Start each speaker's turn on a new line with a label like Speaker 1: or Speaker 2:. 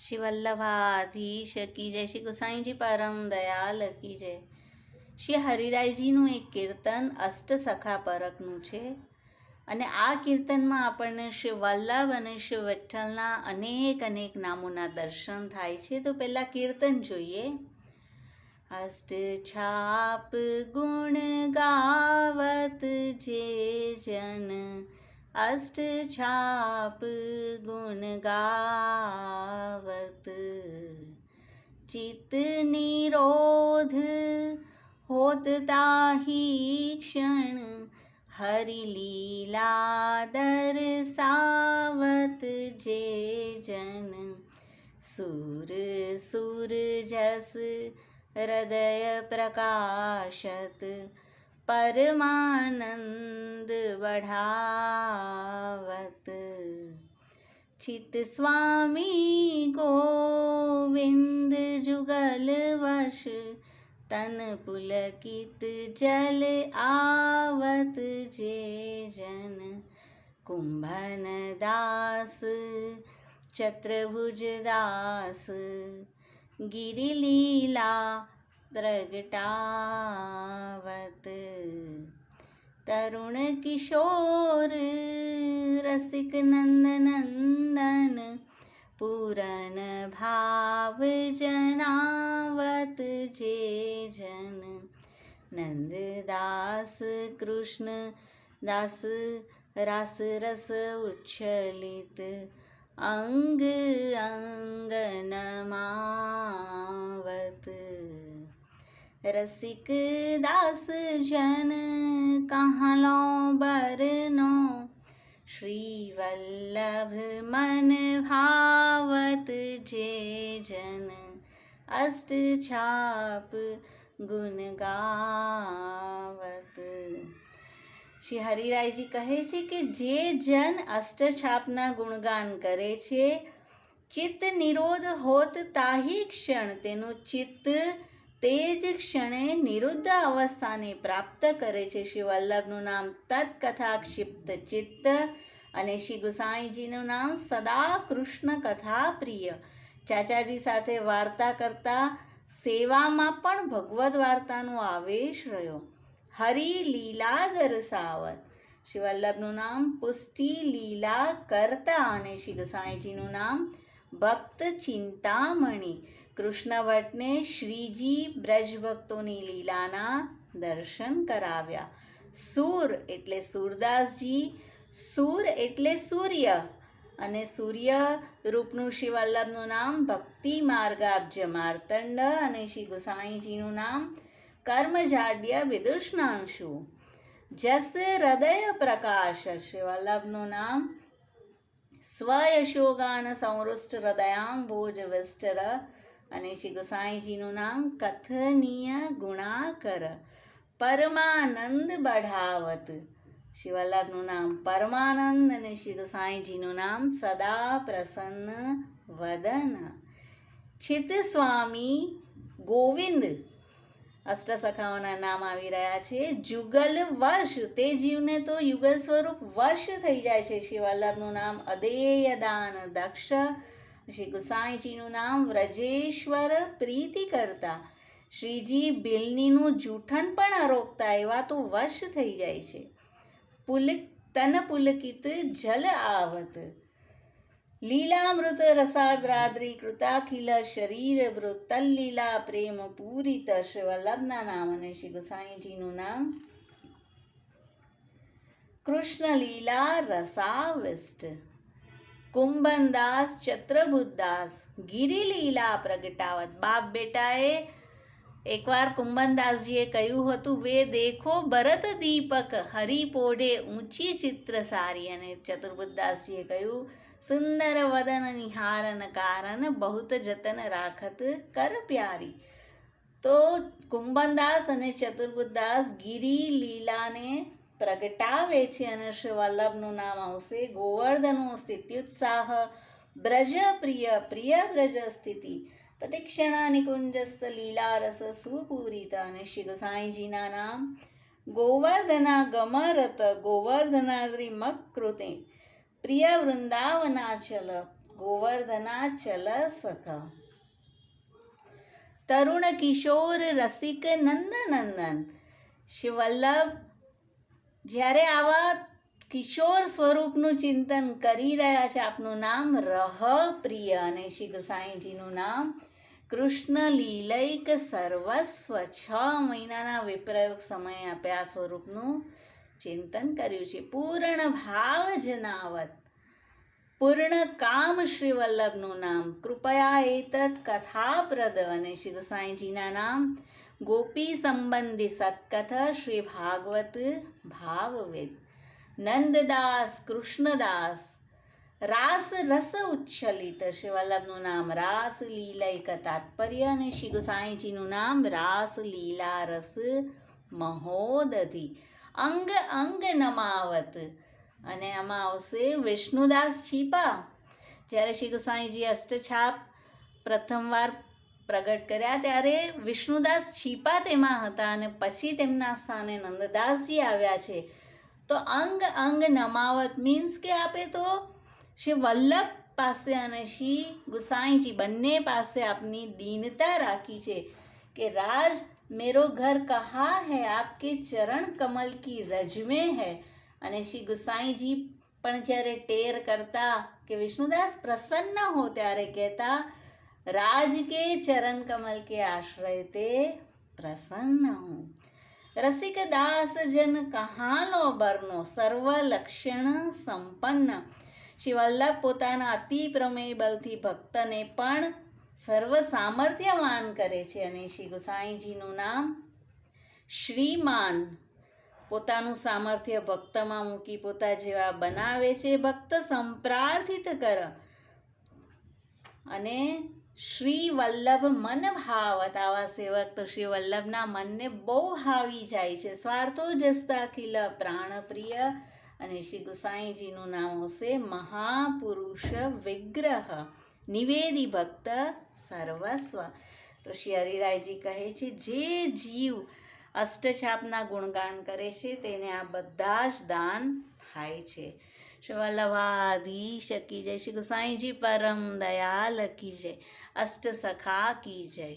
Speaker 1: શ્રી વલ્લભાધીશ કી જય, શ્રી ગુસાઈજી પરમ દયાલ કી જય। શ્રી હરિરાયજીનું એક કીર્તન અષ્ટસખા પરકનું છે અને આ કીર્તનમાં આપણને શ્રી વલ્લભ અને શ્રી વિઠ્ઠલના અનેક નામોના દર્શન થાય છે। તો પહેલાં કીર્તન જોઈએ। અષ્ટ છાપ ગુણ ગાવત જે જન, અષ્ટ છાપ ગુણ ગાવત, ચિત્ત નિરોધ હોત તાહી ક્ષણ, હરિ લીલા દર્શાવત જે જન, સુર સુર જસ હૃદય પ્રકાશત, પરમાનંદ बढ़ावत, चित स्वामी गोविंद जुगल वश, तन पुलकित जल आवत जे जन, कुंभन दास चतुर्भुज दास, गिरिलीला प्रगटावत, तरुण किशोर रसिक नंद नंदन, पूरन भाव जनावत जे जन, नंददास कृष्ण दास रास रस उच्छलित, अंग अंग नमावत, रसिक दास जन कहाँ लो बरनो, श्री वल्लभ मन भावत जे जन, अष्ट छाप गुण गावत। શ્રી હરિરાયજી કહે છે કે જે જન અષ્ટછાપના ગુણગાન કરે છે, ચિત્ત નિરોધ હોત તાહી ક્ષણ, તેનું ચિત્ત તે જ ક્ષણે નિરુદ્ધ અવસ્થાને પ્રાપ્ત કરે છે। શ્રી વલ્લભનું નામ તત્કથા ક્ષિપ્ત ચિત્ત અને શ્રી ગુસાઈજીનું નામ સદા કૃષ્ણ કથા પ્રિય। ચાચાજી સાથે વાર્તા કરતા સેવામાં પણ ભગવદ્ વાર્તાનો આવેશ રહ્યો। હરિ લીલા દર્શાવત, શ્રી વલ્લભનું નામ પુષ્ટિ લીલા કરતા અને શ્રી ગુસાઈજીનું નામ ભક્ત ચિંતામણી। કૃષ્ણ ભટ્ટને શ્રીજી બ્રજ ભક્તોની લીલાના દર્શન કરાવ્યા। સૂર એટલે સૂરદાસજી, સૂર એટલે સૂર્ય અને સૂર્ય રૂપનું શ્રી વલ્લભનું નામ ભક્તિ માર્ગાબ્જ માર્તંડ અને શ્રી ગુસાઈજીનું નામ કર્મજાડ્ય વિદુષનાંશુ। જસ હૃદય પ્રકાશ, શ્રી વલ્લભનું નામ સ્વયશોગાન સંવૃષ્ટ હૃદયાંબોજ વિષ્ટર અને શ્રી ગુસાઈજીનું નામ કથનીય ગુણાકર, પરમાનંદ बढ़ावत, શ્રી વલ્લભનું નામ પરમાનંદ અને શ્રી ગુસાઈજીનું નામ સદા પ્રસન્ન વદન। ચિત્ત સ્વામી ગોવિંદ, અષ્ટસખાઓના નામ આવી રહ્યા છે। જુગલ વશ, તે જીવને તો યુગલ સ્વરૂપ વશ થઈ જાય છે। શ્રી વલ્લભનું નામ અદેય દાન દક્ષ, શ્રી ગુસાઈજીનું નામ વ્રજેશ્વર પ્રીતિ કરતા, શ્રીજી બિલનીનું જૂઠન પણ અરોકતા એવા તો વશ થઈ જાય છે। તન પુલકિત જલ આવત, લીલામૃત રસાદ્રાદ્રી કૃતાખિલ શરીર વૃત, તલ્લીલા પ્રેમ પૂરિત, શ્રી વલ્લભના નામ અને શ્રી ગુસાઈજીનું નામ કૃષ્ણ લીલા રસાવિષ્ટ, કુંભનદાસ ચતુર્ભુજદાસ, ગિરિલીલા પ્રગટાવત। બાપ બેટાએ એકવાર કુંભનદાસજીએ કહ્યું હતું, વે દેખો ભરત દીપક, હરી પોઢે ઊંચી ચિત્ર સારી, અને ચતુર્ભુજદાસજીએ કહ્યું, સુંદર વદન નિહારન કારણ, બહુત જતન રાખત કર પ્યારી। તો કુંભનદાસ અને ચતુર્ભુજદાસ ગિરી લીલાને પ્રગટાવે છે અને શ્રી વલ્લભનું નામ આવશે ગોવર્ધનો સ્થિત્યુત્સાહ, બ્રજ પ્રિય પ્રિય બ્રજ સ્થિતિ, પ્રતિક્ષણા નિકુંજસ્થ લીલારસ સુપૂરિત અને શ્રી ગુસાઈજીના નામ ગોવર્ધના ગમરત ગોવર્ધનાદ્રિ મકૃતે પ્રિય વૃંદાવનાચલ ગોવર્ધનાચલ સખ તરુણ કિશોર રસિક નંદનંદન. શ્રી વલ્લભ જ્યારે આવા કિશોર સ્વરૂપનું ચિંતન કરી રહ્યા છે, આપનું નામ રહ પ્રિય અને શ્રી ગુસાઈજીનું નામ કૃષ્ણ લીલૈક સર્વસ્વ. 6 મહિનાના વિપ્રયોગ સમયે આપે આ સ્વરૂપનું ચિંતન કર્યું છે. પૂર્ણ ભાવ જનાવત પૂર્ણ કામ શ્રી વલ્લભનું નામ કૃપયા એતત કથાપ્રદ અને શ્રી ગુસાઈજીના નામ ગોપી સંબંધી સત્કથ શ્રી ભાગવત ભાવવેદ. નંદદાસ કૃષ્ણદાસ રાસ રસ ઉચ્છલિત શ્રી વલ્લભનું નામ રાસ લીલૈક તાત્પર્ય અને શ્રી ગુસાઈજીનું નામ રાસ લીલા રસ મહોદધિ. અંગ અંગ નમાવત અને આમાં આવશે વિષ્ણુદાસ છીપા. જ્યારે શ્રી ગુસાઈજી અષ્ટછાપ પ્રથમવાર પ્રગટ કર્યા ત્યારે વિષ્ણુદાસ છીપા તેમાં હતા અને પછી તેમના સ્થાને નંદદાસજી આવ્યા છે. તો અંગ અંગ નમાવત મીન્સ કે આપે તો શ્રી વલ્લભ પાસે અને શ્રી ગુસાઈજી બંને પાસે આપની દીનતા રાખી છે કે રાજ મેરો ઘર કહા હૈ આપકે ચરણ કમલ કી રજ में है. અને શ્રી ગુસાઈજી પણ જ્યારે ટેર કરતા કે વિષ્ણુદાસ પ્રસન્ન હો ત્યારે કહેતા રાજ કે ચરણ કમલ કે આશ્રય તે પ્રસન્ન હું. રસિક દાસ જન કહાં લો બરનો સર્વ લક્ષણ સંપન્ન. શ્રી વલ્લભ પોતાના અતિ પ્રમેય બલથી ભક્તને પણ સર્વ સામર્થ્યવાન કરે છે અને શ્રી ગુસાઈજીનું નામ શ્રીમાન. પોતાનું સામર્થ્ય ભક્તમાં મૂકી પોતા જેવા બનાવે છે. ભક્ત સંપ્રાર્થિત કર અને શ્રી વલ્લભ મન ભાવત. આવા સેવક તો શ્રી વલ્લભના મનને બહુ ભાવી જાય છે. સ્વાર્થો જસ્તા ખિલ પ્રાણ પ્રિય અને શ્રી ગુસાઈજીનું નામ આવશે મહાપુરુષ વિગ્રહ નિવેદી ભક્ત સર્વસ્વ. તો શ્રી હરિરાયજી કહે છે જે જીવ અષ્ટછાપના ગુણગાન કરે છે તેને આ બધા જ દાન થાય છે. શ્રી વલ્લભાધીશ કી જય. શ્રી ગુસાઈજી પરમ દયાલ કી જય. અષ્ટ સખા કી જય.